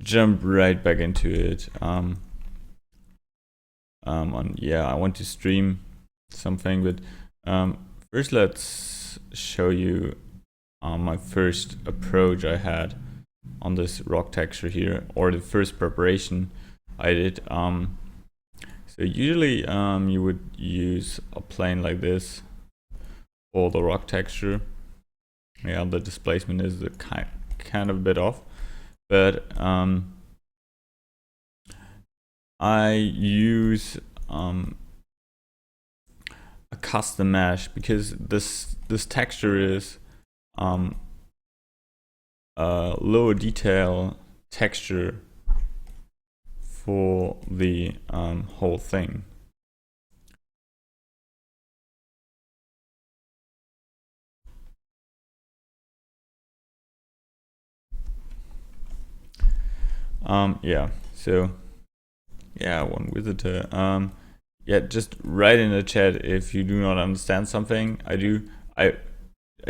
jump right back into it. I want to stream something, but first let's show you my first approach I had on this rock texture here, or the first preparation I did. So usually you would use a plane like this for the rock texture. Yeah, the displacement is the kind of a bit off, but I use a custom mesh because this texture is a lower detail texture for the whole thing. One visitor. Just write in the chat if you do not understand something. I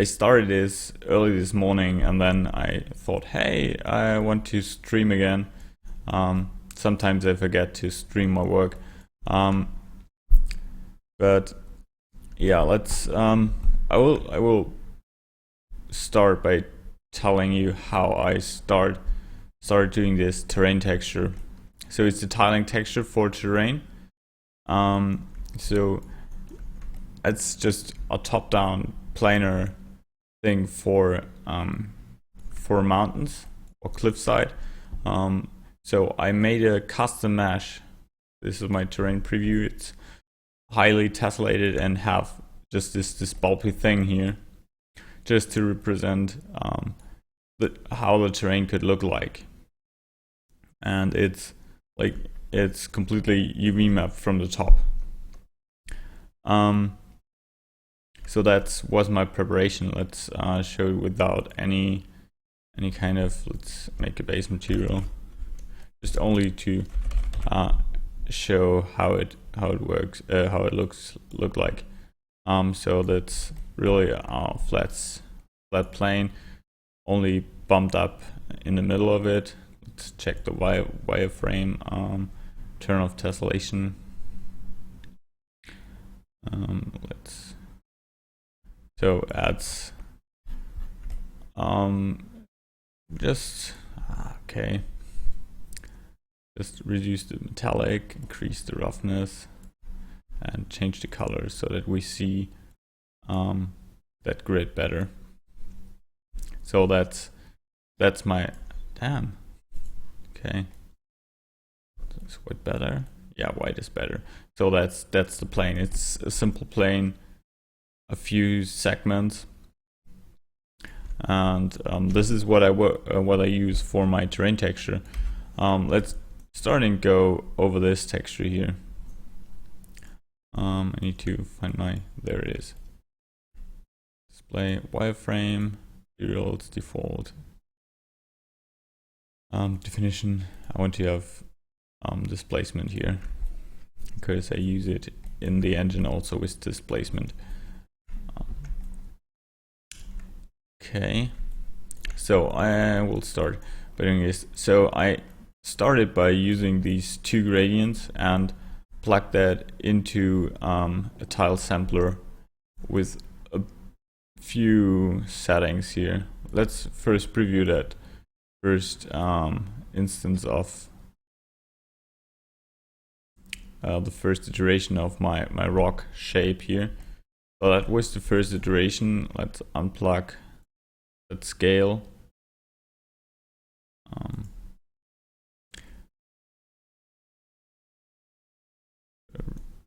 started this early this morning, and then I thought, hey, I want to stream again. Sometimes I forget to stream my work. But yeah, let's I will start by telling you how I started doing this terrain texture. So it's the tiling texture for terrain. So it's just a top-down planar thing for mountains or cliffside. So I made a custom mesh. This is my terrain preview. It's highly tessellated and have just this bulky thing here, just to represent how the terrain could look like. And it's completely UV mapped from the top. So that was my preparation. Let's show it without any kind of, let's make a base material, just only to show how it works, how it look like. So that's really a flat plane, only bumped up in the middle of it. Let's check the wireframe, turn off tessellation. So that's okay. Just reduce the metallic, increase the roughness, and change the color so that we see that grid better. So that's my okay. Is white better? Yeah, white is better. So that's the plane. It's a simple plane, a few segments, and this is what I use for my terrain texture. Let's start and go over this texture here. I need to find there it is. Display wireframe, materials, default. Definition, I want to have displacement here because I use it in the engine also with displacement. Okay, so I will start by doing this. So I started by using these two gradients and plug that into a tile sampler with a few settings here. Let's first preview that first instance of the first iteration of my rock shape here. So that was the first iteration. Let's unplug that scale.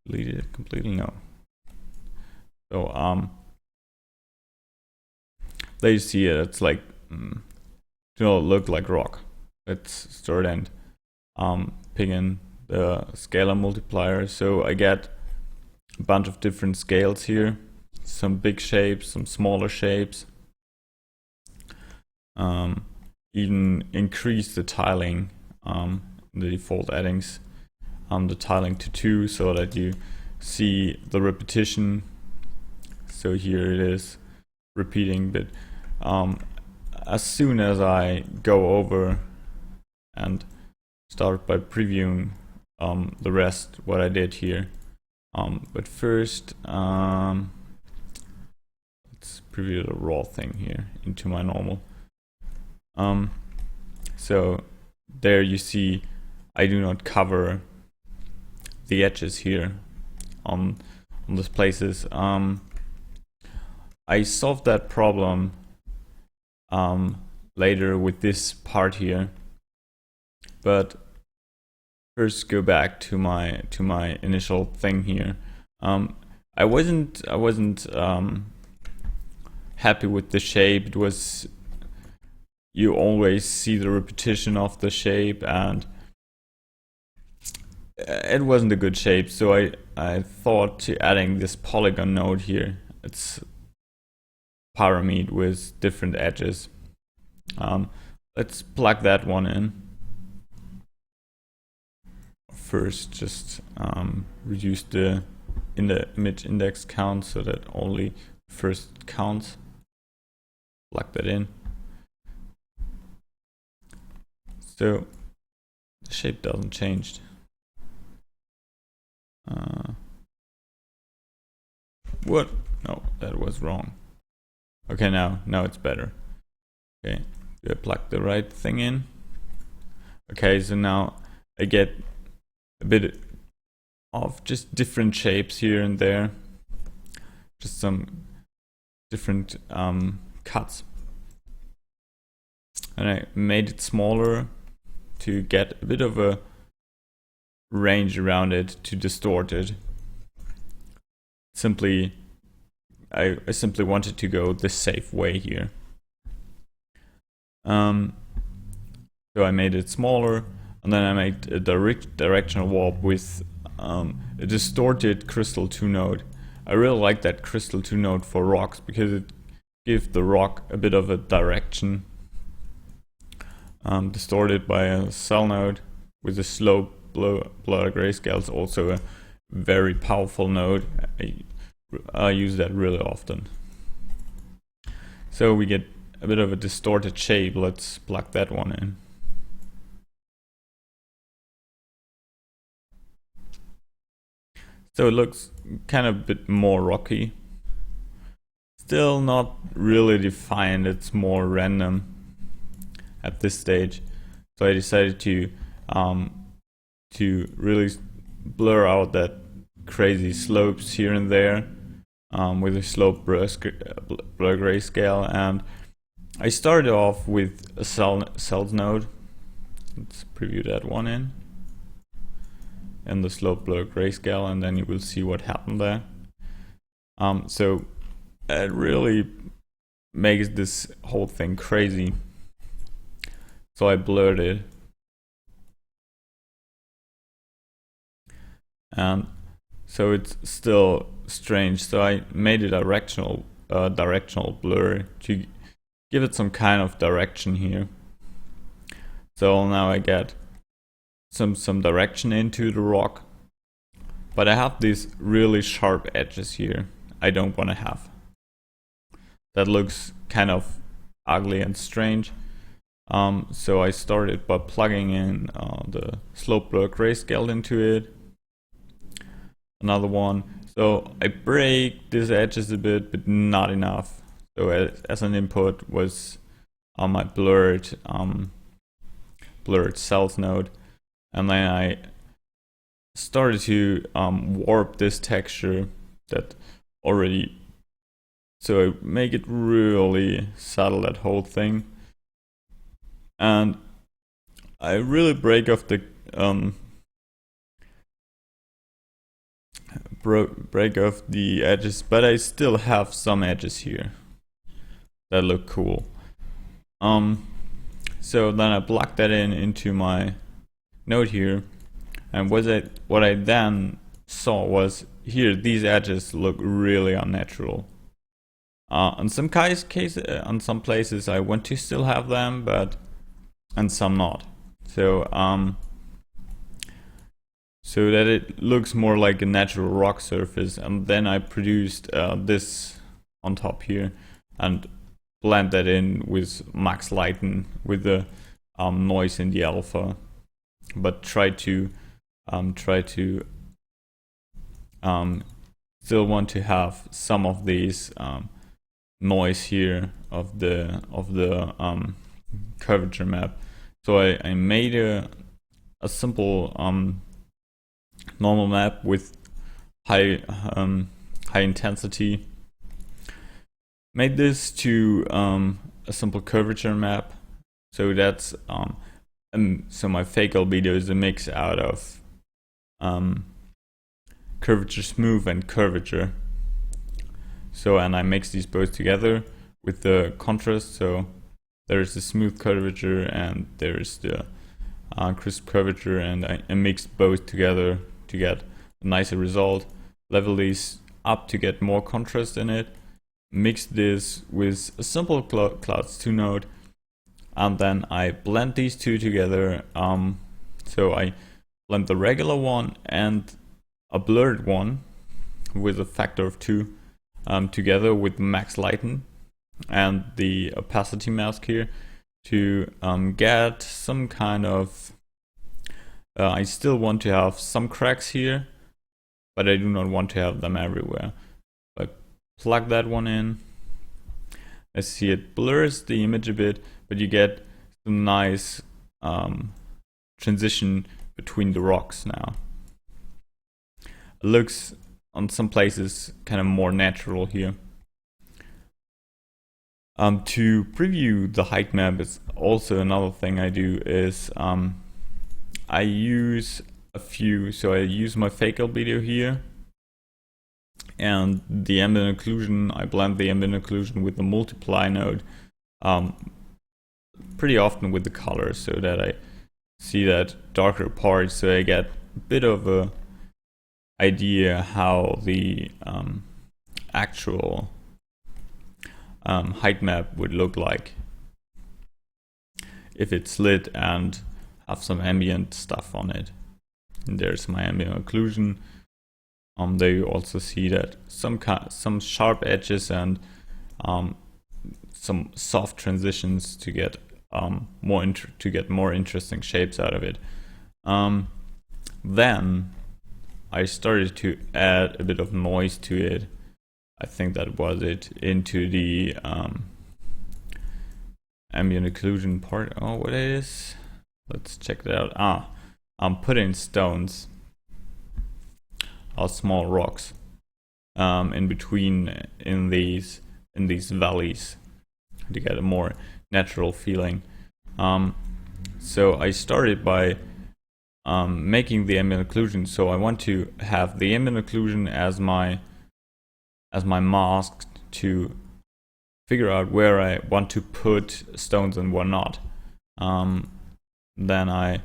Delete it completely? No. So there you see it. It's like do not look like rock. Let's start and ping in the scalar multiplier. So I get a bunch of different scales here, some big shapes, some smaller shapes. Even increase the tiling, the default addings, the tiling to 2 so that you see the repetition. So here it is repeating, but as soon as I go over and start by previewing the rest, what I did here. But first, let's preview the raw thing here into my normal. So there you see I do not cover the edges here on those places. I solved that problem later with this part here, but first go back to my initial thing here. I wasn't happy with the shape. It was, you always see the repetition of the shape, and it wasn't a good shape. So I thought to adding this polygon node here. It's pyramid with different edges. Let's plug that one in. First, just reduce the image index count so that only first counts. Plug that in. So the shape doesn't change. What? No, that was wrong. Okay, now it's better. Okay, do I plug the right thing in? Okay, so now I get a bit of just different shapes here and there, just some different cuts, and I made it smaller to get a bit of a range around it to distort it. I simply wanted to go the safe way here. So I made it smaller, and then I made a directional warp with a distorted crystal 2 node. I really like that crystal 2 node for rocks because it gives the rock a bit of a direction. Distorted by a cell node with a slope blur grayscale is also a very powerful node. I use that really often. So we get a bit of a distorted shape. Let's plug that one in. So it looks kind of a bit more rocky. Still not really defined, it's more random at this stage. So I decided to really blur out that crazy slopes here and there with a slope blur grayscale, and I started off with a cells node. Let's preview that one in, and the slope blur grayscale, and then you will see what happened there. So it really makes this whole thing crazy. So I blurred it, and so it's still strange. So I made a directional blur to give it some kind of direction here. So now I get some direction into the rock, but I have these really sharp edges here I don't want to have. That looks kind of ugly and strange. So I started by plugging in the slope blur grayscale into it. Another one. So I break these edges a bit, but not enough. So as an input was on my blurred cells node, and then I started to warp this texture that already. So I make it really subtle, that whole thing. And I really break off the edges, but I still have some edges here that look cool. So then I plug that into my node here, and what I then saw was here these edges look really unnatural. In some on some places I want to still have them, but and some not. So so that it looks more like a natural rock surface, and then I produced this on top here and blend that in with max lighten with the noise in the alpha, but try to still want to have some of these noise here of the curvature map. So I made a simple normal map with high intensity. Made this to a simple curvature map. So that's so my fake albedo is a mix out of curvature smooth and curvature. So, and I mix these both together with the contrast. So there's the smooth curvature and there's the crisp curvature, and I mix both together to get a nicer result. Level these up to get more contrast in it. Mix this with a simple clouds 2 node, and then I blend these two together. So I blend the regular one and a blurred one with a factor of 2 together with max lighten and the opacity mask here to get some kind of I still want to have some cracks here, but I do not want to have them everywhere. I plug that one in. I see it blurs the image a bit, but you get some nice transition between the rocks now. It looks on some places kind of more natural here. To preview the height map is also another thing I do is I use a few, so I use my fake albedo here and the ambient occlusion. I blend the ambient occlusion with the multiply node pretty often with the color so that I see that darker part, so I get a bit of a idea how the actual height map would look like if it's lit and have some ambient stuff on it. And there's my ambient occlusion. There you also see that some sharp edges and some soft transitions to get more interesting shapes out of it. Then I started to add a bit of noise to it. I think that was it, into the ambient occlusion part. Oh, what it is? Let's check that out. I'm putting stones or small rocks in between in these valleys to get a more natural feeling. So I started by making the ambient occlusion. So I want to have the ambient occlusion as my mask to figure out where I want to put stones and where not. Then I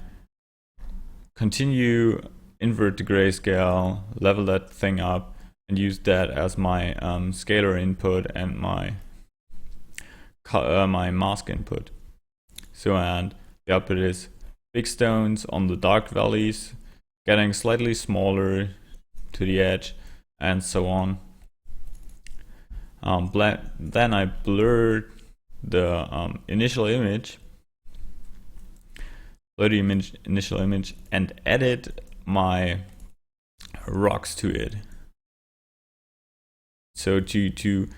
continue, invert the grayscale, level that thing up, and use that as my scalar input and my mask input. So, and the output is big stones on the dark valleys, getting slightly smaller to the edge, and so on. Then I blurred the initial image, and added my rocks to it. So to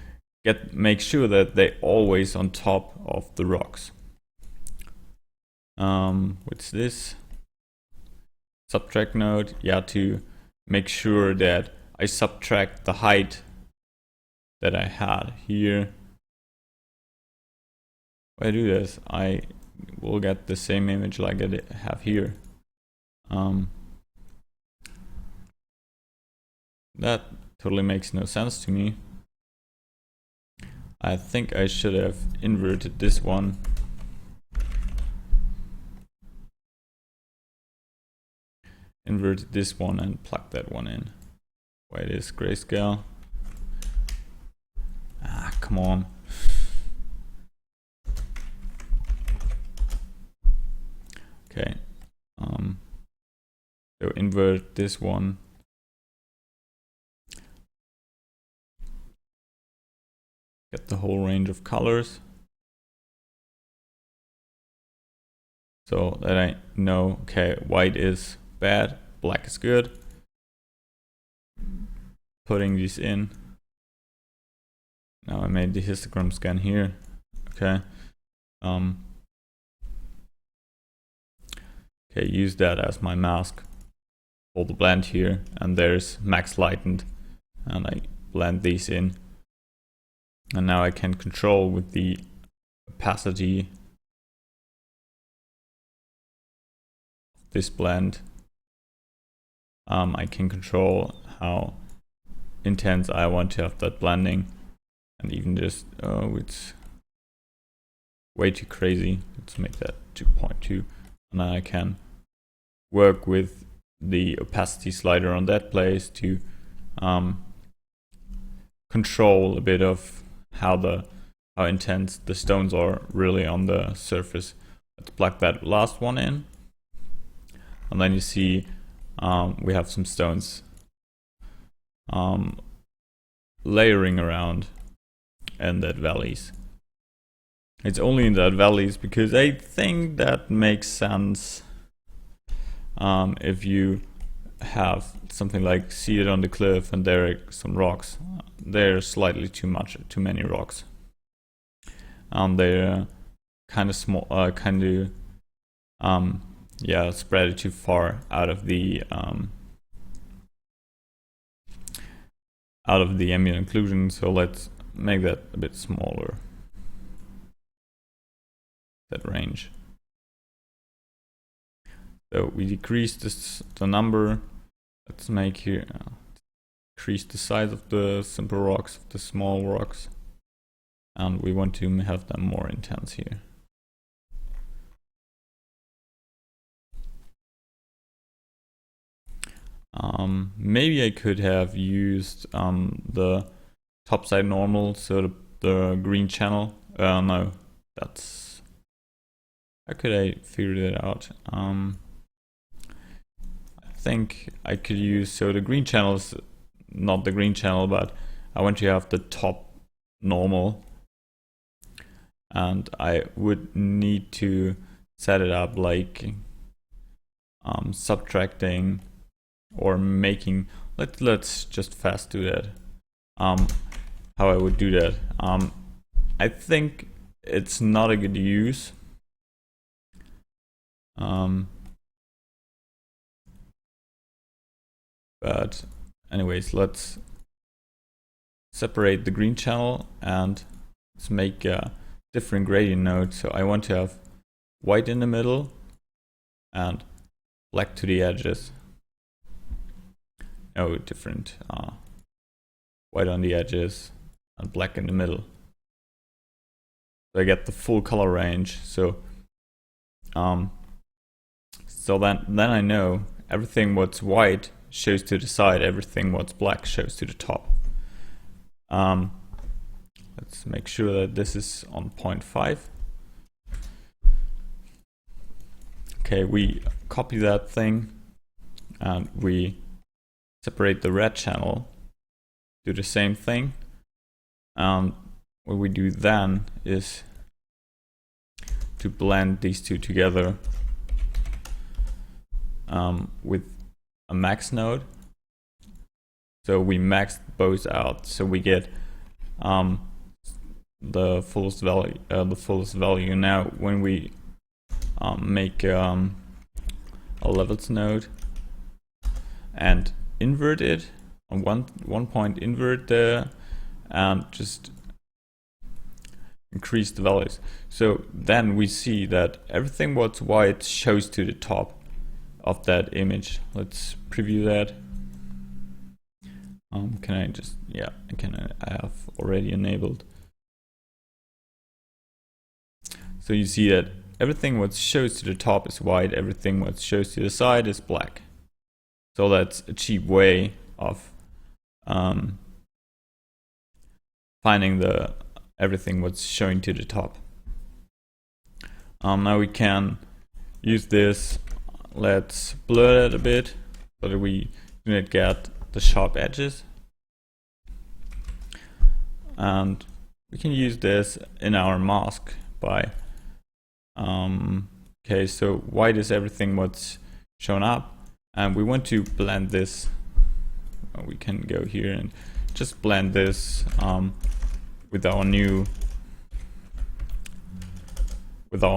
make sure that they're always on top of the rocks. What's this? Subtract node, yeah, to make sure that I subtract the height that I had here. If I do this, I will get the same image like I have here. That totally makes no sense to me. I think I should have inverted this one. Inverted this one and plugged that one in. Why it is grayscale? Ah, come on. Okay. So invert this one. Get the whole range of colors. so that I know, okay, white is bad, black is good. Putting these in. Now I made the histogram scan here. Okay. Okay, use that as my mask. Hold the blend here, and there's max lightened, and I blend these in. And now I can control with the opacity this blend. I can control how intense I want to have that blending, and even just it's way too crazy. Let's make that 2.2, and then I can work with the opacity slider on that place to control a bit of how intense the stones are really on the surface. Let's plug that last one in, and then you see we have some stones layering around in that valleys. It's only in that valleys because I think that makes sense. If you have something like see it on the cliff and there are some rocks, they're slightly too many rocks. They're kind of small, spread it too far out of the ambient occlusion. So let's make that a bit smaller. That range. So we decrease the number. Let's make here increase the size of the simple rocks, of the small rocks, and we want to have them more intense here. Maybe I could have used the topside normal, so the green channel. No, that's. How could I figure that out? I think I could use, so the green channel is not the green channel, but I want to have the top normal, and I would need to set it up like subtracting or making. Let's just fast do that. How I would do that. I think it's not a good use. But anyways, let's separate the green channel and let's make a different gradient node. So I want to have white in the middle and black to the edges. No, different. White on the edges and black in the middle. So I get the full color range. So then I know everything what's white shows to the side, everything what's black shows to the top. Let's make sure that this is on 0.5. Okay, we copy that thing and we separate the red channel, do the same thing. What we do then is to blend these two together with a max node. So we maxed both out, so we get the fullest value. Now when we make a levels node and invert it on one point, invert there and just increase the values. So then we see that everything what's white shows to the top of that image. Let's preview that. Can I just, yeah, I have already enabled. So you see that everything what shows to the top is white, everything what shows to the side is black. So that's a cheap way of finding everything what's showing to the top. Now we can use this. Let's blur it a bit so that we do not get the sharp edges. And we can use this in our mask by Okay, so white is everything what's shown up, and we want to blend this. We can go here and just blend this with our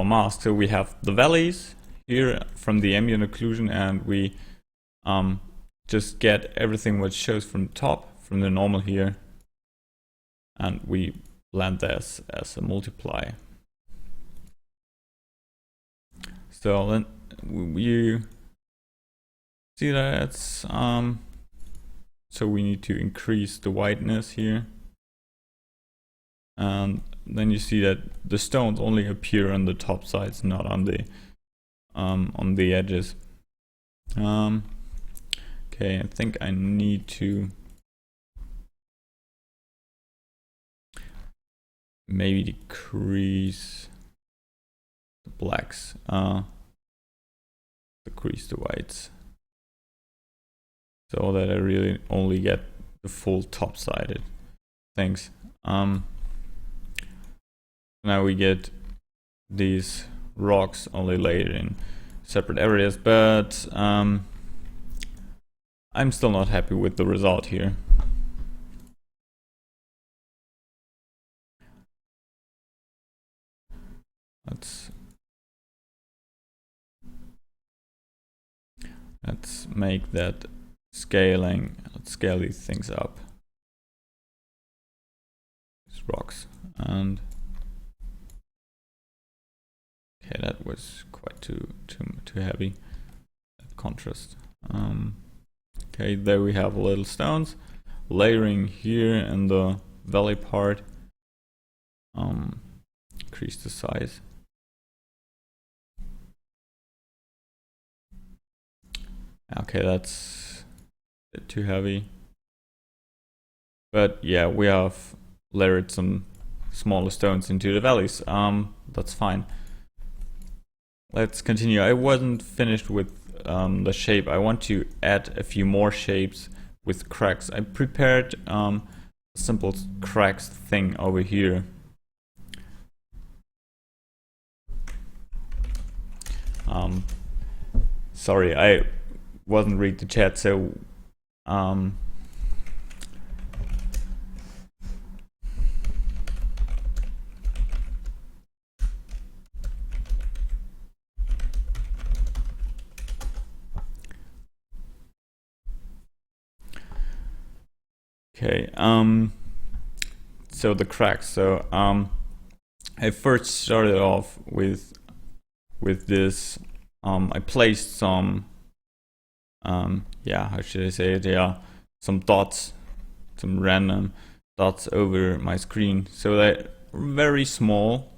mask. So we have the valleys here from the ambient occlusion, and we just get everything what shows from the top, from the normal here, and we blend this as a multiply. So then you see that it's so we need to increase the whiteness here, and then you see that the stones only appear on the top sides, not on the edges. Okay, I think I need to maybe decrease the blacks, decrease the whites, so that I really only get the full top-sided things. Now we get these rocks only laid in separate areas, but I'm still not happy with the result here. Let's make that scaling. Let's scale these things up. These rocks, and okay, that was quite too heavy. That contrast. Okay, there we have little stones layering here in the valley part. Increase the size. Okay, that's a bit too heavy. But yeah, we have layered some smaller stones into the valleys. That's fine. Let's continue. I wasn't finished with the shape. I want to add a few more shapes with cracks. I prepared a simple cracks thing over here. Sorry, I wasn't read the chat, so okay, so the cracks. So I first started off with this. I placed some yeah, how should I say it? Yeah, some dots, some random dots over my screen, so they're very small.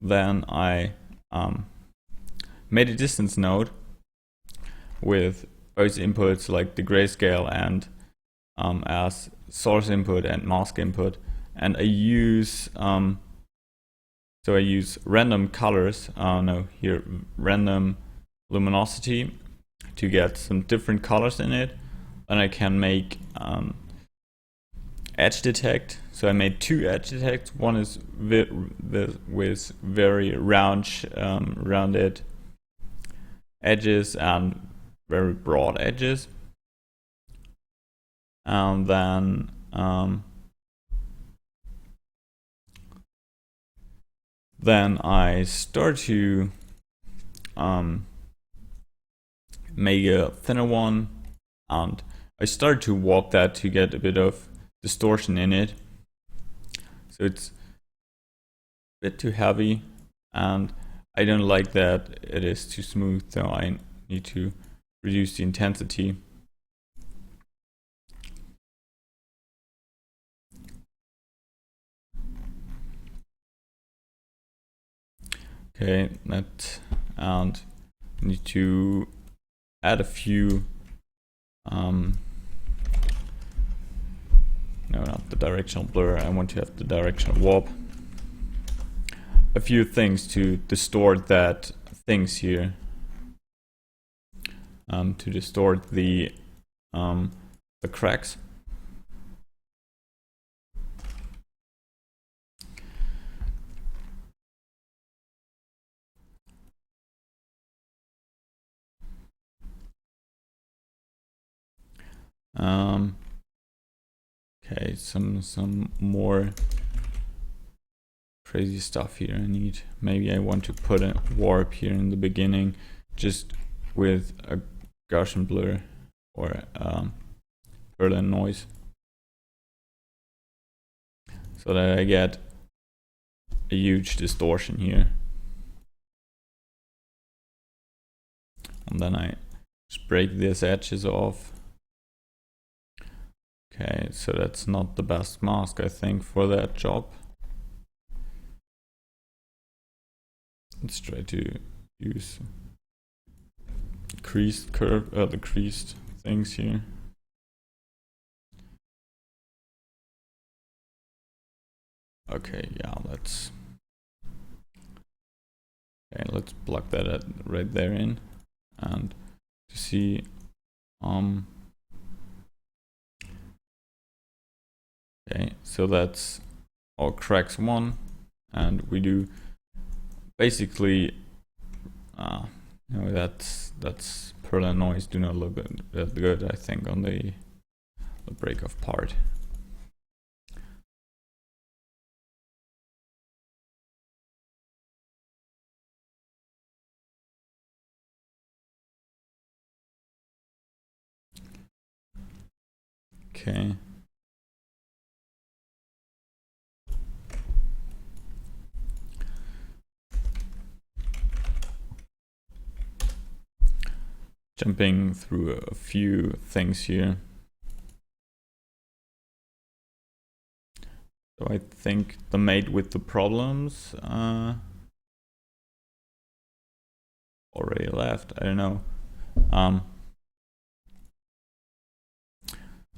Then I made a distance node with both inputs, like the grayscale and as source input and mask input, and I use so I use random colors, random luminosity to get some different colors in it. Then I can make edge detect. So I made two edge detects. One is with very rounded edges and very broad edges. And then I start to make a thinner one, and I start to warp that to get a bit of distortion in it. So it's a bit too heavy, and I don't like that it is too smooth, so I need to reduce the intensity. Okay, and I need to add a few no, not the directional blur, I want to have the directional warp. A few things to distort that things here. To distort the cracks. Okay, some more crazy stuff here I need. Maybe I want to put a warp here in the beginning, just with a Gaussian blur or Berlin noise, so that I get a huge distortion here. And then I just break these edges off. Okay, so that's not the best mask, I think, for that job. Let's try to use creased curve, the creased things here. Okay, yeah, let's plug that right there in, and to see okay, so that's all cracks 1, and we do basically that's Perlin noise do not look that good, I think, on the break-off part. Okay. Jumping through a few things here. So I think the mate with the problems already left. I don't know.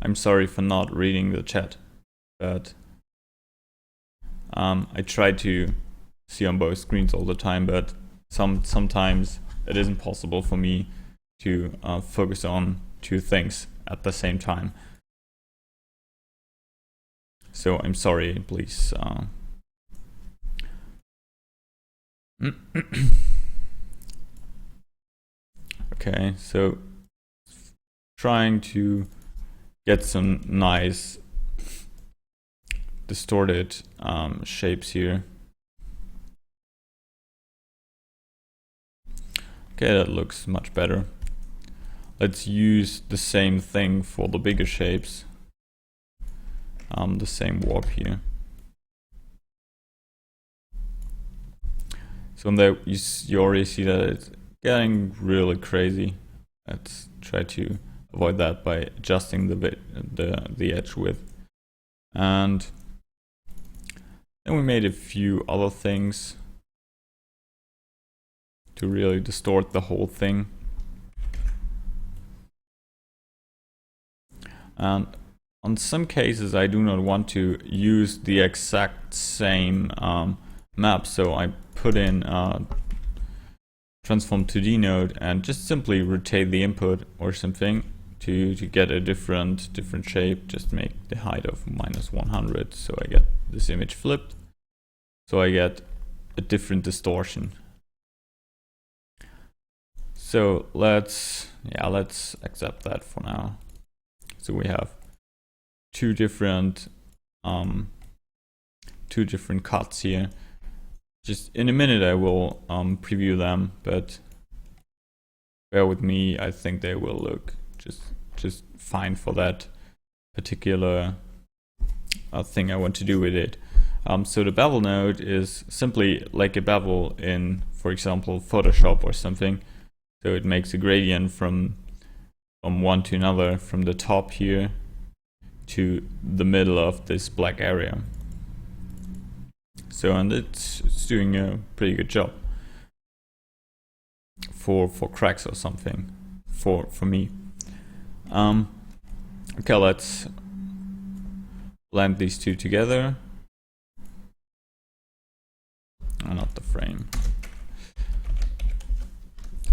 I'm sorry for not reading the chat, but I try to see on both screens all the time, but sometimes it isn't possible for me to focus on 2 things at the same time. So I'm sorry, please. Okay, so trying to get some nice distorted shapes here. Okay, that looks much better. Let's use the same thing for the bigger shapes. The same warp here. So there you already see that it's getting really crazy. Let's try to avoid that by adjusting the edge width. And then we made a few other things to really distort the whole thing. And on some cases I do not want to use the exact same map, so I put in transform 2D node and just simply rotate the input or something to get a different shape. Just make the height of -100, so I get this image flipped, so I get a different distortion. So let's accept that for now. So we have two different cuts here. Just in a minute I will preview them, but bear with me. I think they will look just fine for that particular thing I want to do with it. So the bevel node is simply like a bevel in, for example, Photoshop or something. So it makes a gradient from one to another, from the top here to the middle of this black area. So, and it's doing a pretty good job for cracks or something for me. Okay, let's blend these two together. Not the frame.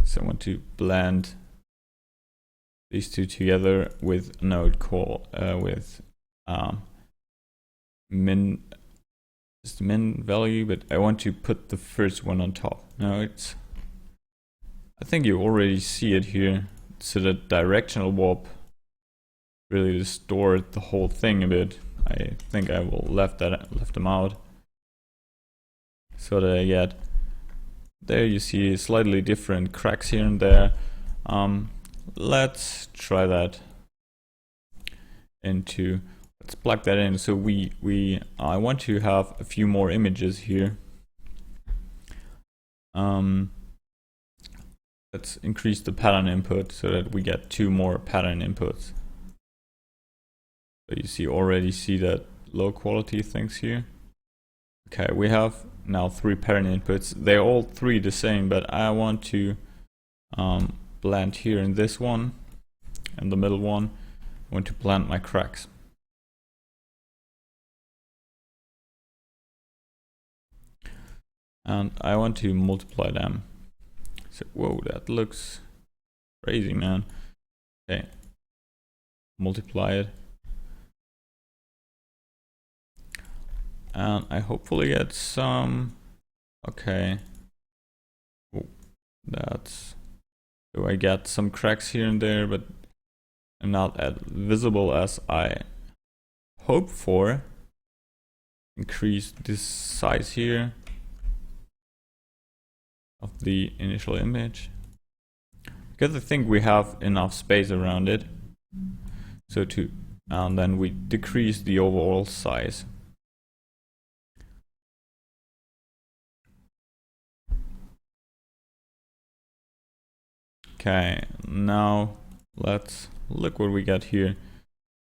So I want to blend these two together with a node called with min value, but I want to put the first one on top. Now I think you already see it here. So the directional warp really distort the whole thing a bit. I think I will left them out so that I get, there you see slightly different cracks here and there. Let's try that into, let's plug that in. So I want to have a few more images here. Let's increase the pattern input so that we get 2 more pattern inputs. So you already see that low quality things here. Okay, we have now 3 pattern inputs. They're all 3 the same, but I want to blend here in this one and the middle one. I want to blend my cracks. And I want to multiply them. So, whoa, that looks crazy, man. Okay, multiply it. And I hopefully get some, okay. Oh, that's, so I get some cracks here and there, but not as visible as I hope for. Increase this size here of the initial image, because I think we have enough space around it. So and then we decrease the overall size. Okay, now let's look what we got here.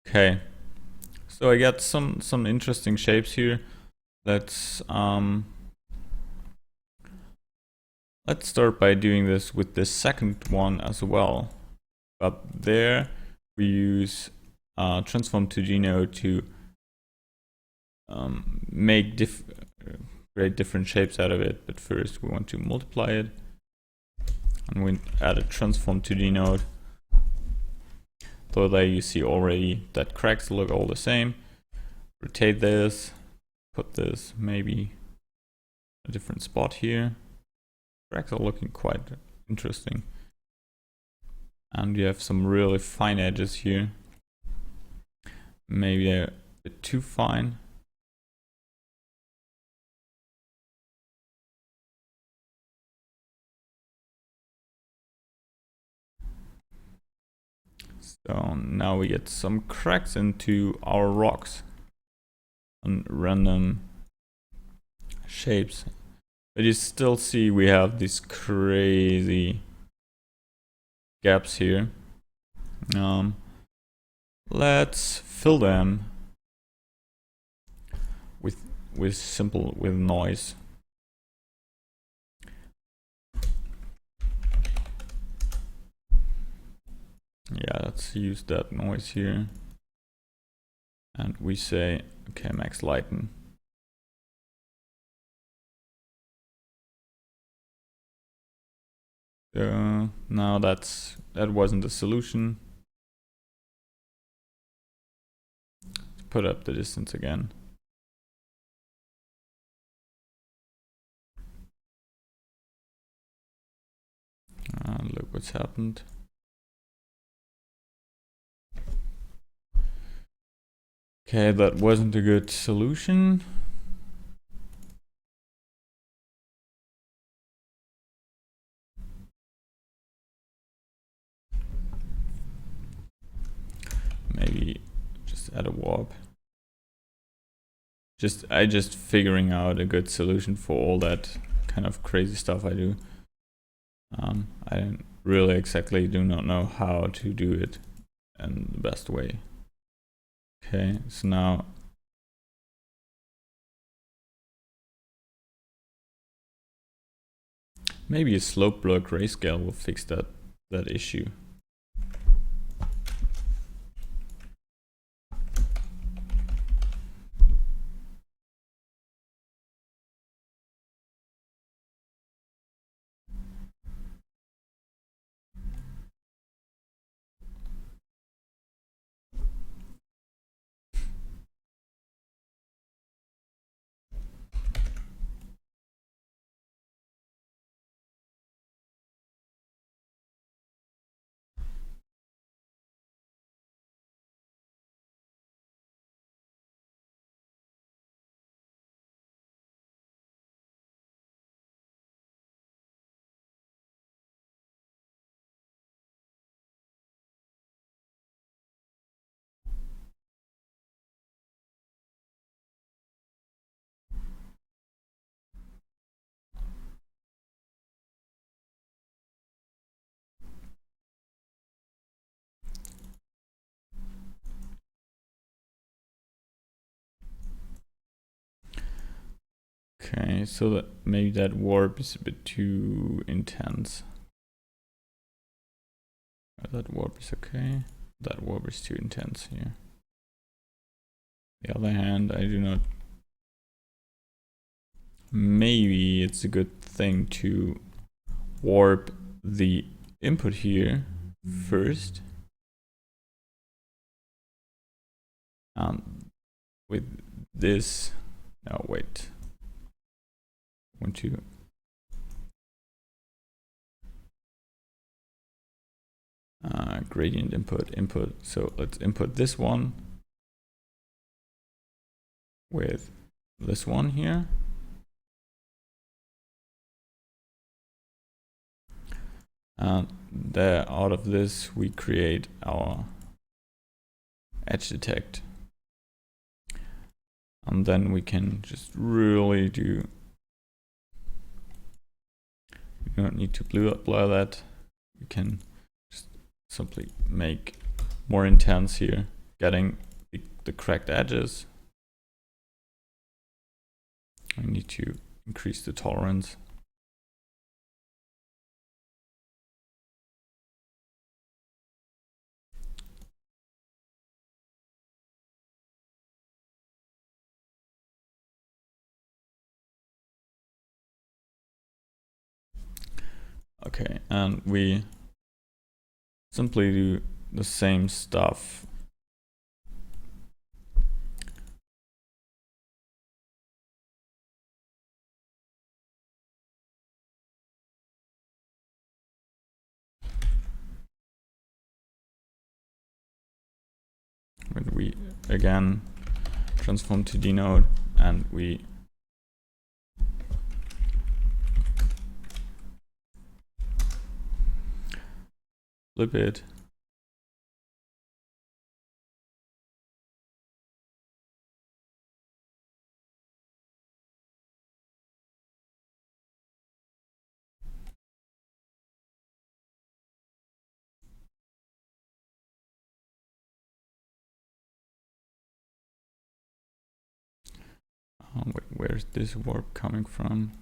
Okay, so I got some interesting shapes here. Let's start by doing this with the second one as well. But there we use transform 2D node to create different shapes out of it. But first we want to multiply it, and we add a transform 2D node. So there you see already that cracks look all the same. Rotate this, put this maybe a different spot here. Cracks are looking quite interesting. And we have some really fine edges here. Maybe a bit too fine. So now we get some cracks into our rocks and random shapes. But you still see we have these crazy gaps here. Let's fill them with noise. Yeah, let's use that noise here. And we say, okay, max lighten. So now that wasn't the solution. Let's put up the distance again. And look what's happened. Okay, that wasn't a good solution. Maybe just add a warp. I just figuring out a good solution for all that kind of crazy stuff I do. I don't really exactly do not know how to do it in the best way. Okay, so now maybe a slope blur grayscale will fix that issue. Okay, so that maybe that warp is a bit too intense. That warp is okay. That warp is too intense here. On the other hand, I do not. Maybe it's a good thing to warp the input here first. With this, no, wait. I want to gradient input. So let's input this one with this one here. And there, out of this, we create our edge detect. And then we can just really do. We don't need to blur that. We can just simply make more intense here, getting the cracked edges. I need to increase the tolerance. Okay, and we simply do the same stuff. When we again transform to D node and we flip it. Wait, where's this warp coming from?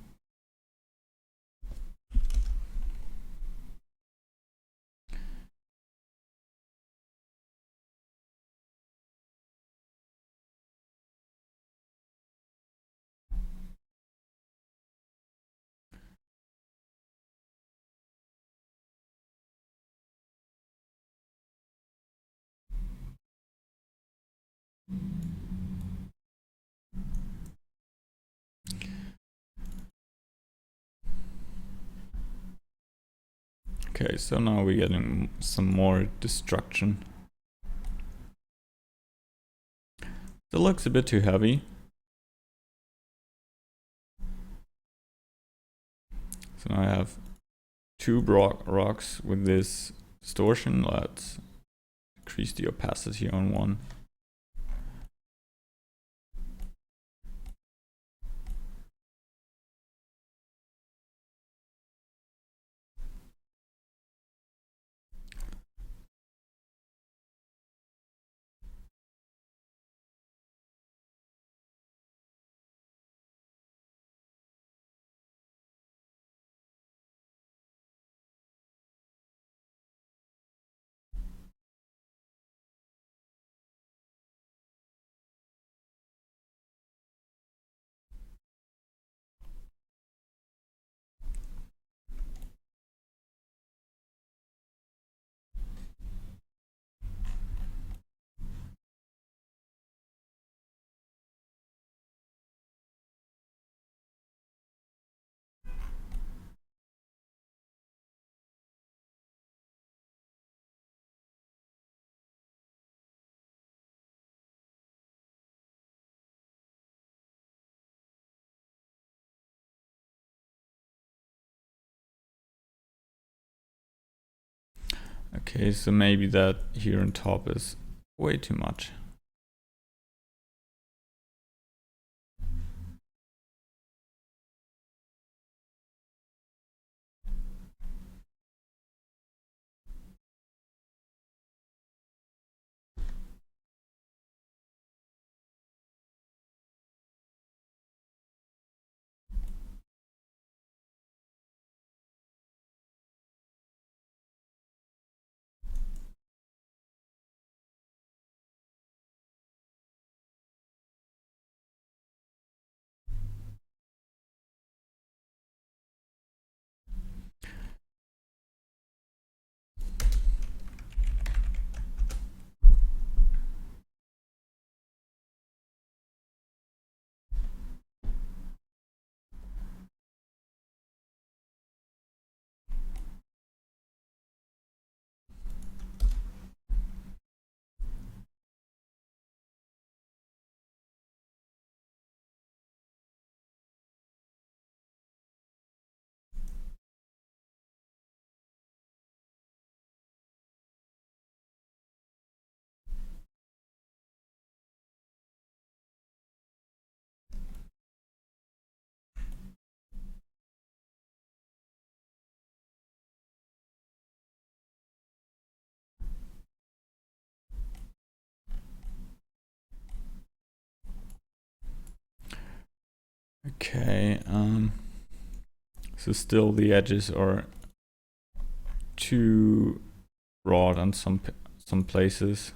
Okay, so now we're getting some more destruction. That looks a bit too heavy. So now I have two rocks with this distortion. Let's increase the opacity on one. Okay, so maybe that here on top is way too much. Okay, so still the edges are too broad on some places.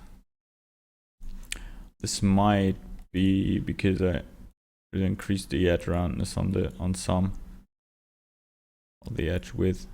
This might be because I really increased the edge roundness on some of the edge width.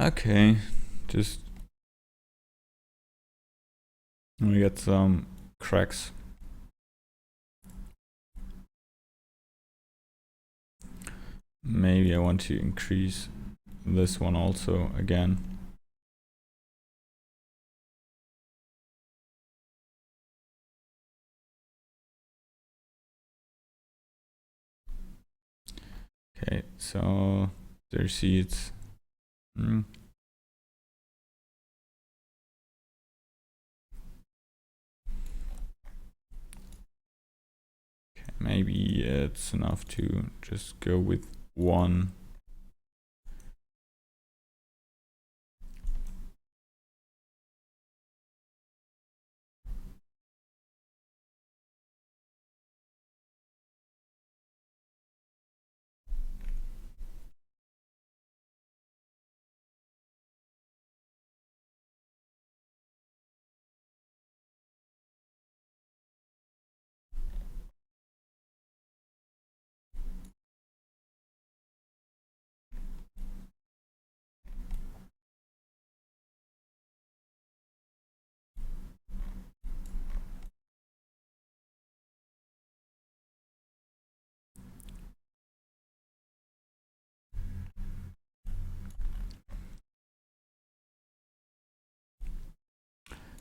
Okay, just we got some cracks. Maybe I want to increase this one also again. Okay, so there you see it's okay, maybe it's enough to just go with one.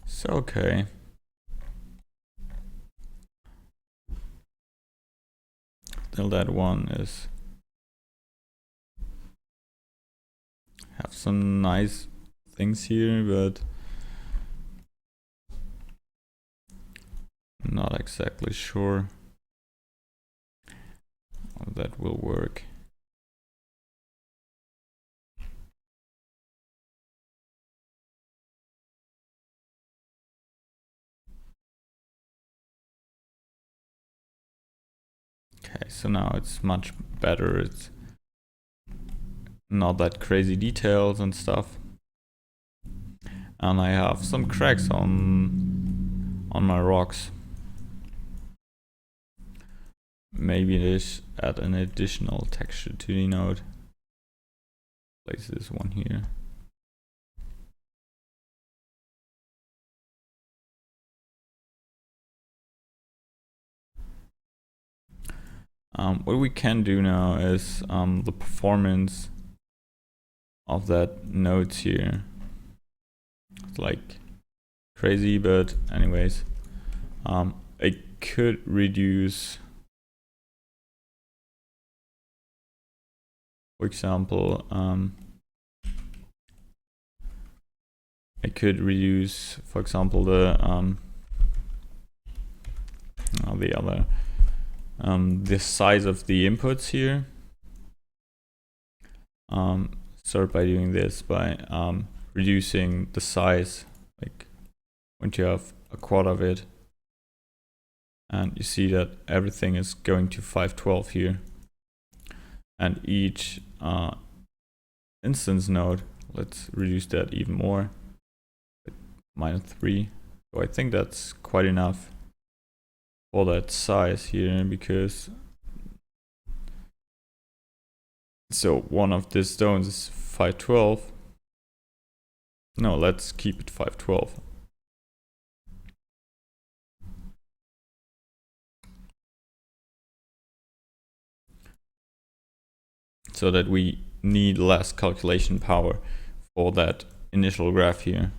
So okay. Still that one is have some nice things here, but not exactly sure how that will work. Okay, so now it's much better. It's not that crazy details and stuff. And I have some cracks on my rocks. Maybe this add an additional texture to the node. Place this one here. What we can do now is the performance of that nodes here. It's like crazy, but anyways, I could reduce, for example, I could reduce, for example, the size of the inputs here. Start by doing this by reducing the size, like when you have a quad of it, and you see that everything is going to 512 here, and each instance node, let's reduce that even more, -3. So I think that's quite enough for that size here, because so one of these stones is 512. No, let's keep it 512. So that we need less calculation power for that initial graph here.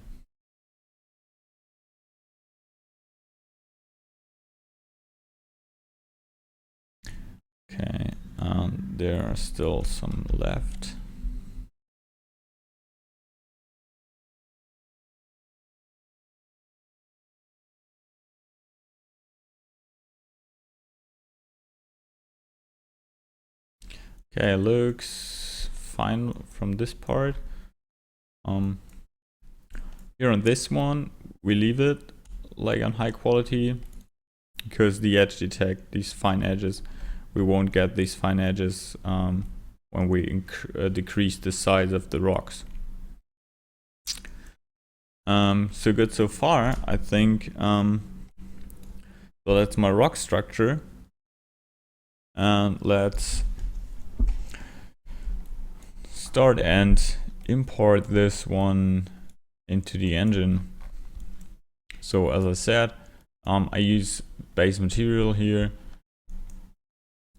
Okay, there are still some left. Okay, looks fine from this part. Here on this one, we leave it like on high quality, because the edge detect these fine edges. We won't get these fine edges when we decrease the size of the rocks. So good so far, I think. So that's my rock structure. And let's start and import this one into the engine. So as I said, I use base material here,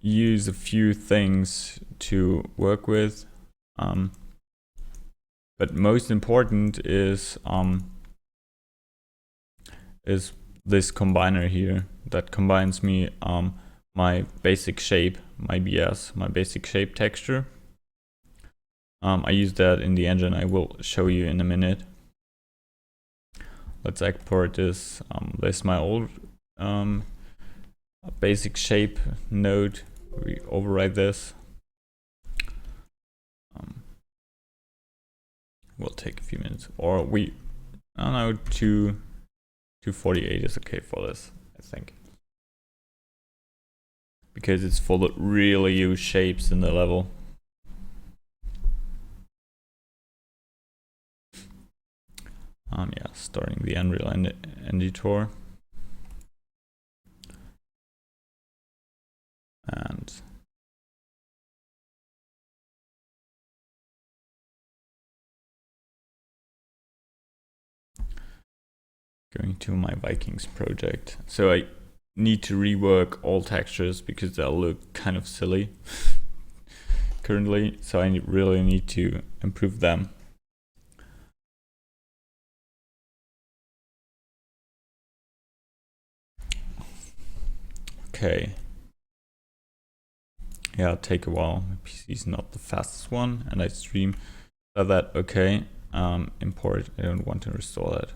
use a few things to work with, but most important is this combiner here that combines me my basic shape, my BS, my basic shape texture. I use that in the engine. I will show you in a minute. Let's export this. This is my old basic shape node. We override this. Will take a few minutes, or we, I don't know, 248 is okay for this, I think, because it's for the really huge shapes in the level. Yeah, starting the Unreal editor. And going to my Vikings project. So I need to rework all textures because they'll look kind of silly currently. So I really need to improve them. Okay. Yeah, it'll take a while. My PC is not the fastest one, and I stream that. Okay. Import. I don't want to restore that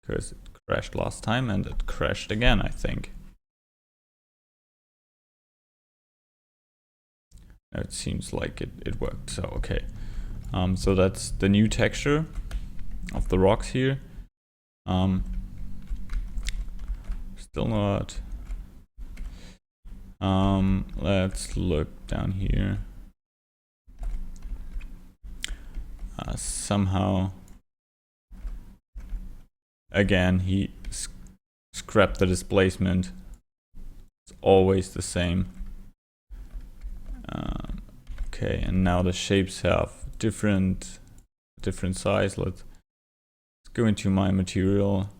because it crashed last time and it crashed again, I think. No, it seems like it worked. So okay. So that's the new texture of the rocks here. Still not. Let's look down here. Somehow, again, he scrapped the displacement. It's always the same. Okay, and now the shapes have different size. Let's go into my material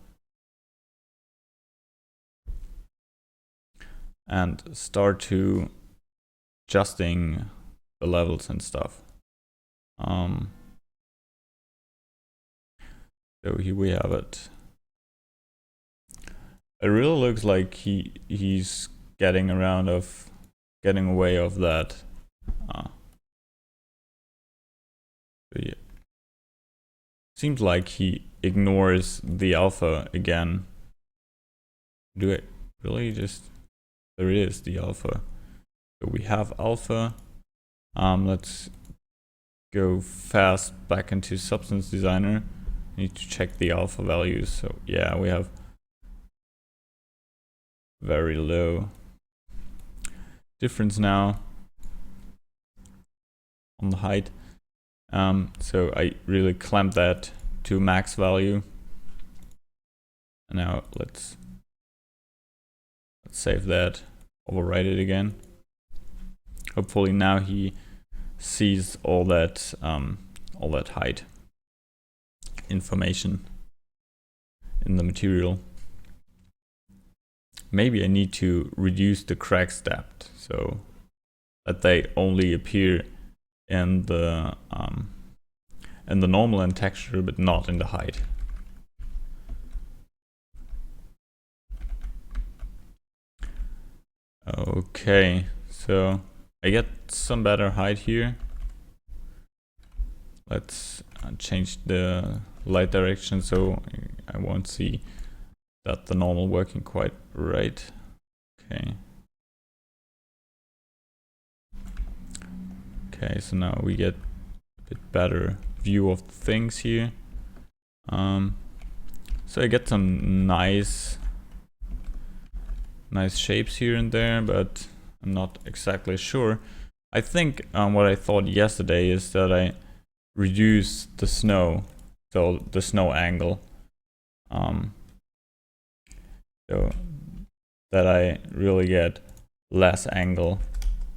and start to adjusting the levels and stuff. So here we have it. It really looks like he's getting away of that. So yeah. Seems like he ignores the alpha again. Do it really just? There it is, the alpha. So we have alpha. Let's go fast back into Substance Designer. Need to check the alpha values. So yeah, we have very low difference now on the height. So I really clamped that to max value. Now let's save that, overwrite it again. Hopefully now he sees all that height information in the material. Maybe I need to reduce the cracks depth so that they only appear in the normal and texture, but not in the height. Okay, so I get some better height here. Let's change the light direction so I won't see that the normal working quite right. Okay. Okay, so now we get a bit better view of things here. So I get some nice shapes here and there, but I'm not exactly sure. I think what I thought yesterday is that I reduce the snow, so the snow angle, so that I really get less angle,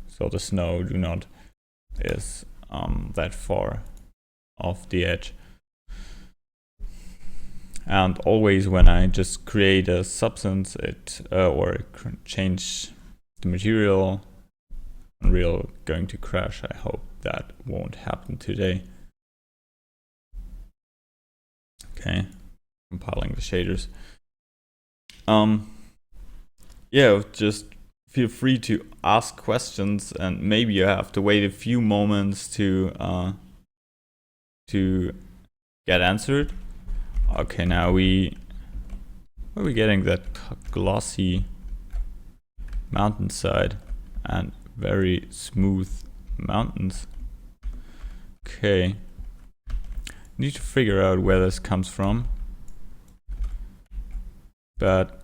so the snow do not is that far off the edge. And always when I just create a substance, or change the material, Unreal going to crash. I hope that won't happen today. Okay, compiling the shaders. Yeah, just feel free to ask questions, and maybe you have to wait a few moments to get answered. Okay, now where are we getting that glossy mountainside and very smooth mountains? Okay, need to figure out where this comes from, but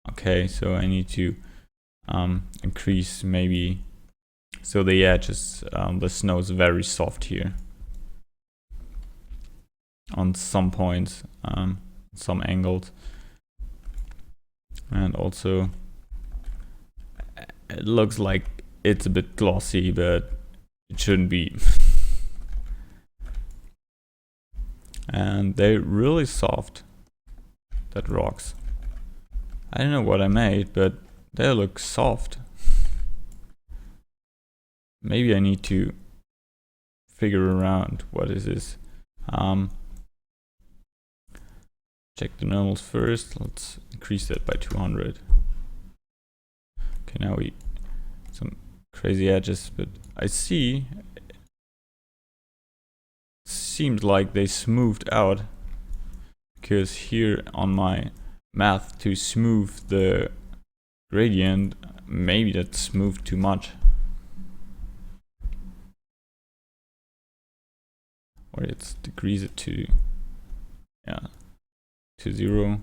okay, so I need to increase maybe, so the edges, the snow is very soft here on some points, some angles, and also it looks like it's a bit glossy, but it shouldn't be. And they're really soft, that rocks. I don't know what I made, but they look soft. Maybe I need to figure around what is this. Check the normals first. Let's increase that by 200. Okay, now some crazy edges, but I see seems like they smoothed out, because here on my math to smooth the gradient, maybe that's smoothed too much. Or let's decrease it to 0.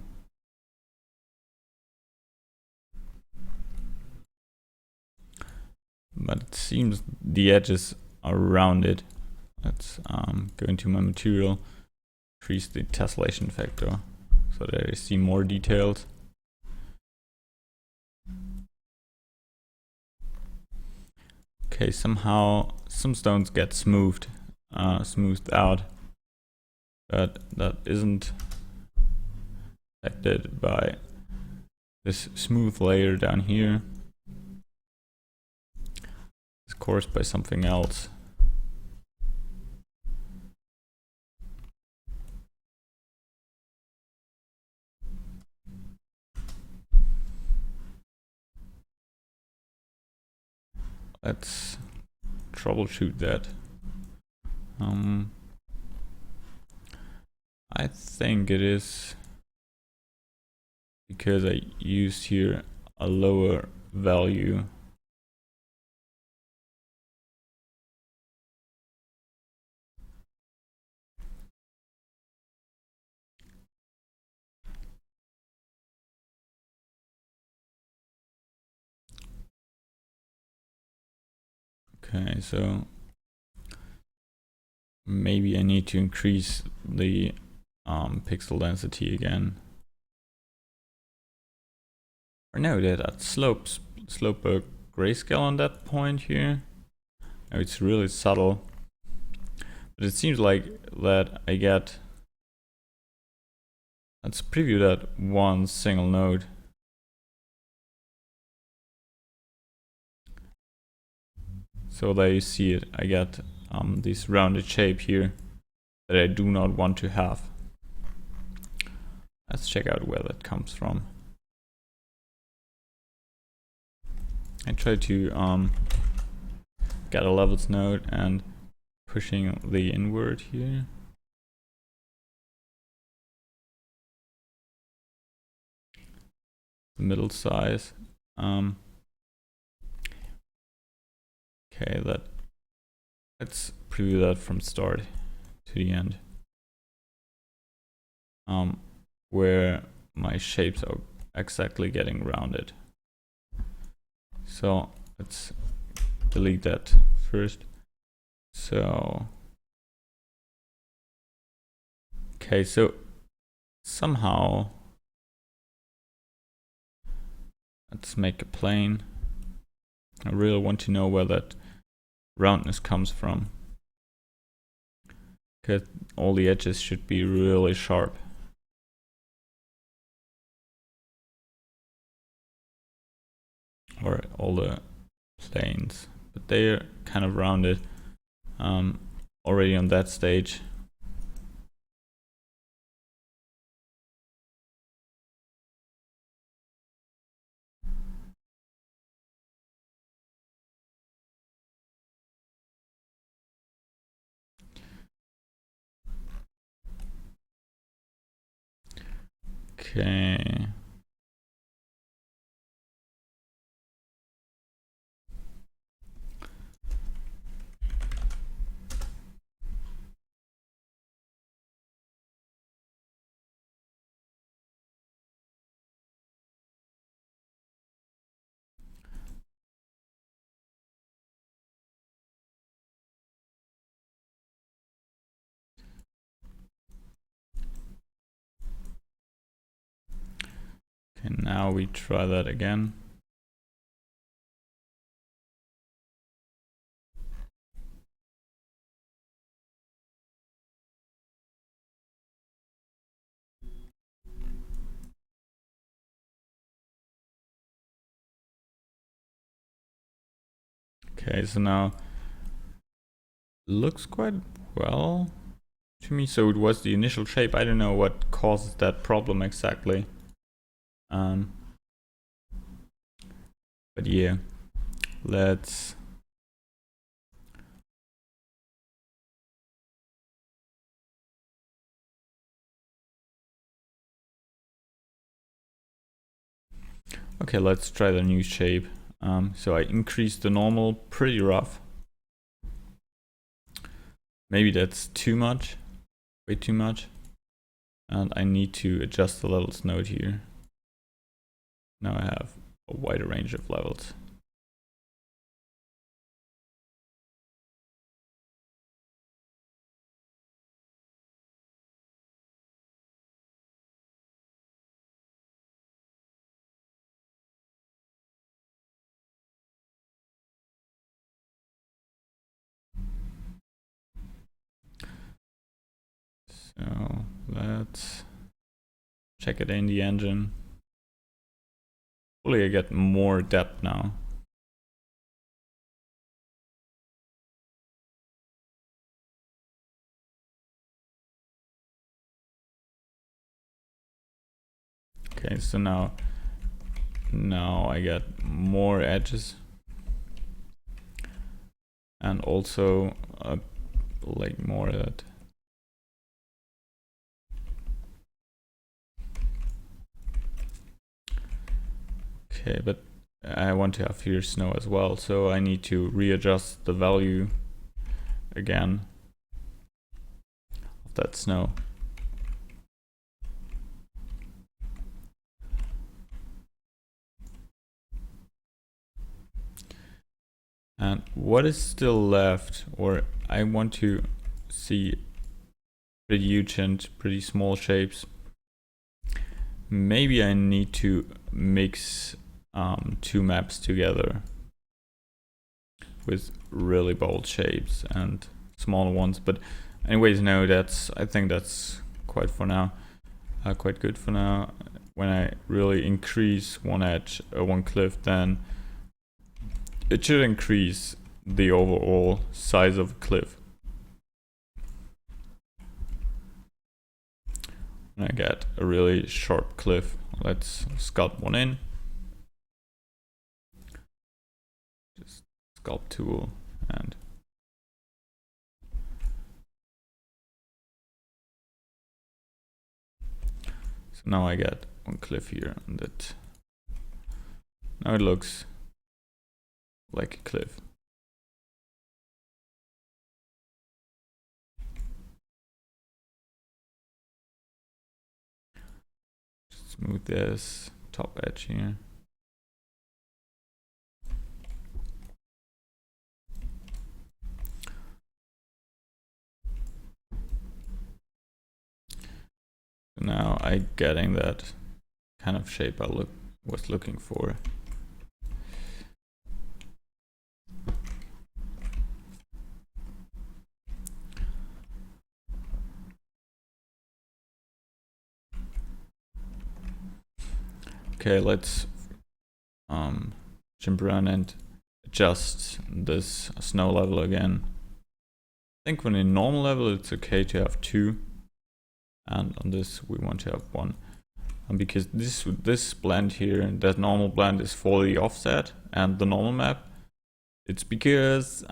But it seems the edges are rounded. Let's go into my material, increase the tessellation factor so that I see more details. Okay, somehow some stones get smoothed out, but that isn't affected by this smooth layer down here. It's caused by something else. Let's troubleshoot that. I think it is because I used here a lower value. Okay, so maybe I need to increase the pixel density again. Or no, that slope grayscale on that point here. Now it's really subtle, but it seems like that I get. Let's preview that one single node. So there you see it. I get this rounded shape here that I do not want to have. Let's check out where that comes from. I try to get a levels node and pushing the inward here. Middle size. Okay, let's preview that from start to the end. Where my shapes are exactly getting rounded. So let's delete that first. So okay, so somehow let's make a plane. I really want to know where that roundness comes from, because all the edges should be really sharp. Or all the planes, but they're kind of rounded already on that stage. Okay. Okay, now we try that again. Okay, so now looks quite well to me. So it was the initial shape. I don't know what causes that problem exactly. But yeah, let's okay, let's try the new shape. So I increased the normal pretty rough. Maybe that's too much, way too much. And I need to adjust the levels node here. Now I have a wider range of levels. So let's check it in the engine. Hopefully I get more depth now. Okay, so now I get more edges. And also like more of that. Okay, but I want to have here snow as well, so I need to readjust the value again of that snow. And, And what is still left, or I want to see pretty huge and pretty small shapes. Maybe I need to mix two maps together with really bold shapes and smaller ones. But anyways, no, I think that's quite good for now. When I really increase one edge, one cliff, then it should increase the overall size of a cliff. When I get a really sharp cliff, let's sculpt one in. Just sculpt tool and so now I get one cliff here, and that now it looks like a cliff. Smooth this top edge here. So now I'm getting that kind of shape I was looking for. Okay, let's jump around and adjust this snow level again. I think when in normal level it's okay to have 2, and on this we want to have 1. And because this blend here, that normal blend is for the offset and the normal map, it's because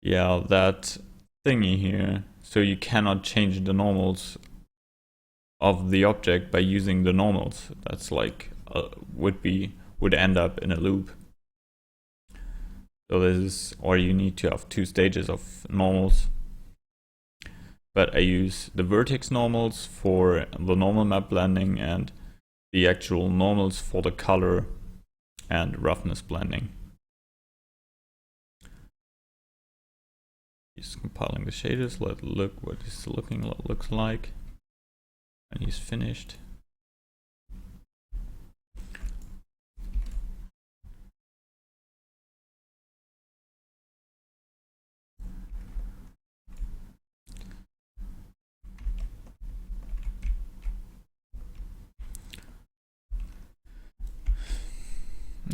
yeah, that thingy here, so you cannot change the normals of the object by using the normals. That's like would end up in a loop. So this is, or you need to have 2 stages of normals. But I use the vertex normals for the normal map blending and the actual normals for the color and roughness blending. He's compiling the shaders. Let's look what this looks like when he's finished.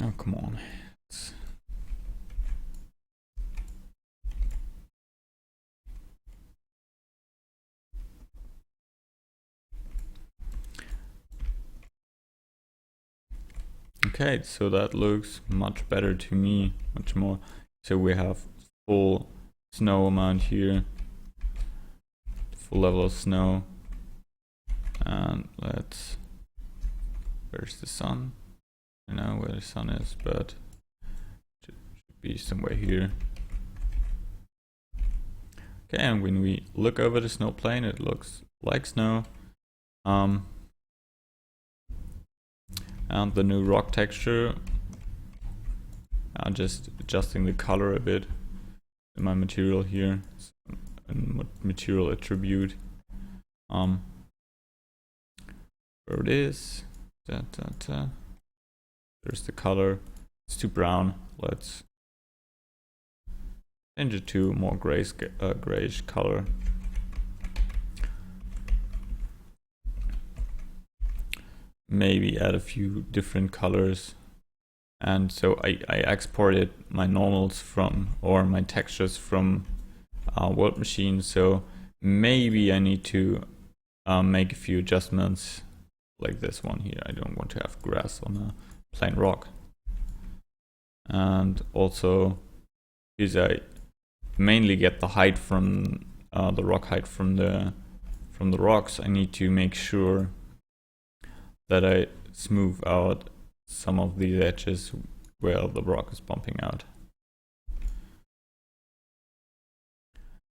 Oh, come on. Okay, so that looks much better to me, much more. So we have full snow amount here, full level of snow. And where's the sun? I know where the sun is, but it should be somewhere here. Okay, and when we look over the snow plane, it looks like snow. And the new rock texture, I'm just adjusting the color a bit in my material here, and material attribute. Where it is, there's the color. It's too brown. Let's change it to more grayish color. Maybe add a few different colors. And so I exported my normals from, or my textures from World Machine. So maybe I need to make a few adjustments, like this one here. I don't want to have grass on a plain rock. And also, because I mainly get the height from the rock height from the rocks, I need to make sure that I smooth out some of these edges where the rock is bumping out.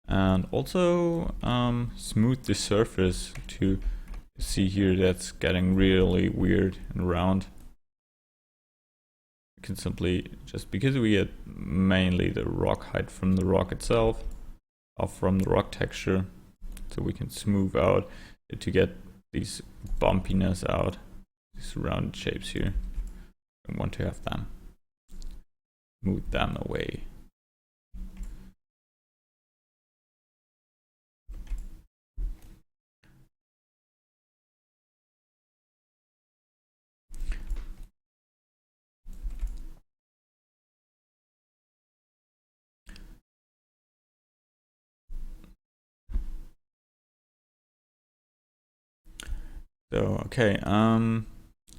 And also smooth the surface to see here that's getting really weird and round. You can simply, just because we get mainly the rock height from the rock itself, off from the rock texture, so we can smooth out to get these bumpiness out, these rounded shapes here. I want to have them. Move them away. So okay,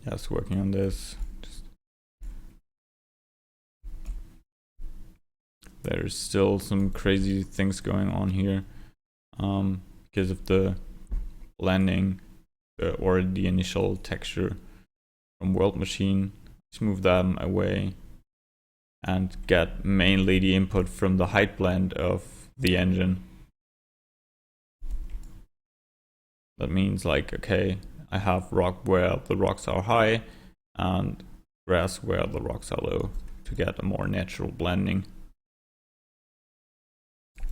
yes, working on this. There's still some crazy things going on here because of the blending or the initial texture from World Machine. Let's move them away and get mainly the input from the height blend of the engine. That means like, okay, I have rock where the rocks are high and grass where the rocks are low to get a more natural blending.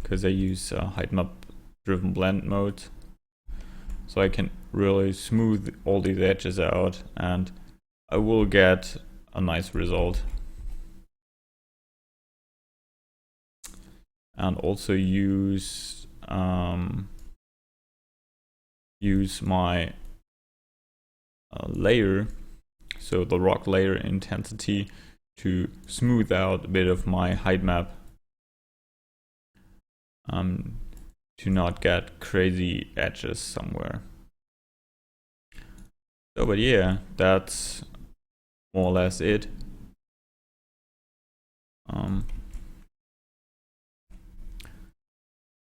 Because I use height map driven blend mode, so I can really smooth all these edges out and I will get a nice result. And also use my layer, so the rock layer intensity, to smooth out a bit of my height map. To not get crazy edges somewhere. So, but yeah, that's more or less it.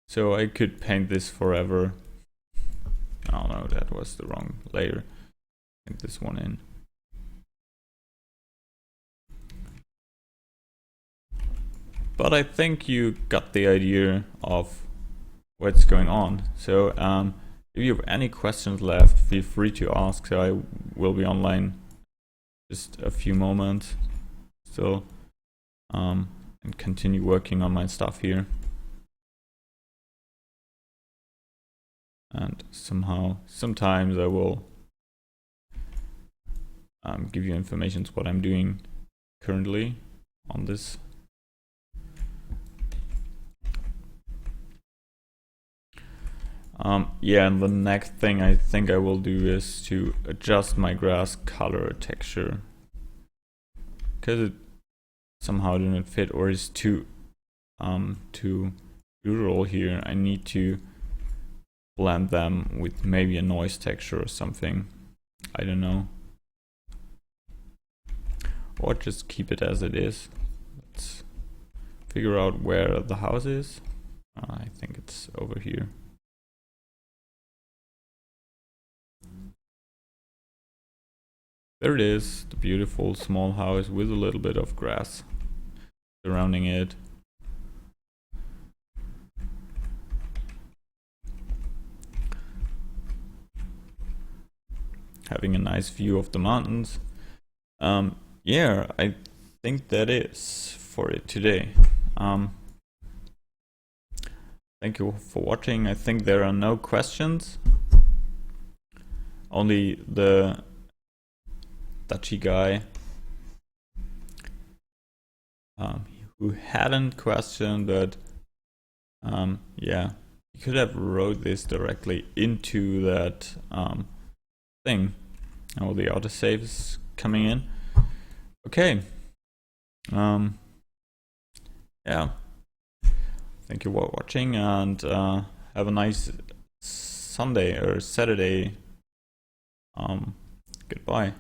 So I could paint this forever. Oh no, that was the wrong layer. Paint this one in. But I think you got the idea of what's going on. So if you have any questions left, feel free to ask. So I will be online just a few moments still, and continue working on my stuff here. And sometimes I will give you information what I'm doing currently on this. Yeah, and the next thing I think I will do is to adjust my grass color texture, because it somehow didn't fit or is too rural here. I need to blend them with maybe a noise texture or something. I don't know. Or just keep it as it is. Let's figure out where the house is. I think it's over here. There it is, the beautiful small house with a little bit of grass surrounding it. Having a nice view of the mountains. Yeah, I think that is for it today. Thank you for watching. I think there are no questions. Only the Dutchy guy who hadn't questioned, but yeah, you could have wrote this directly into that thing. All the autosave is coming in. Okay. Yeah. Thank you for watching, and have a nice Sunday or Saturday. Goodbye.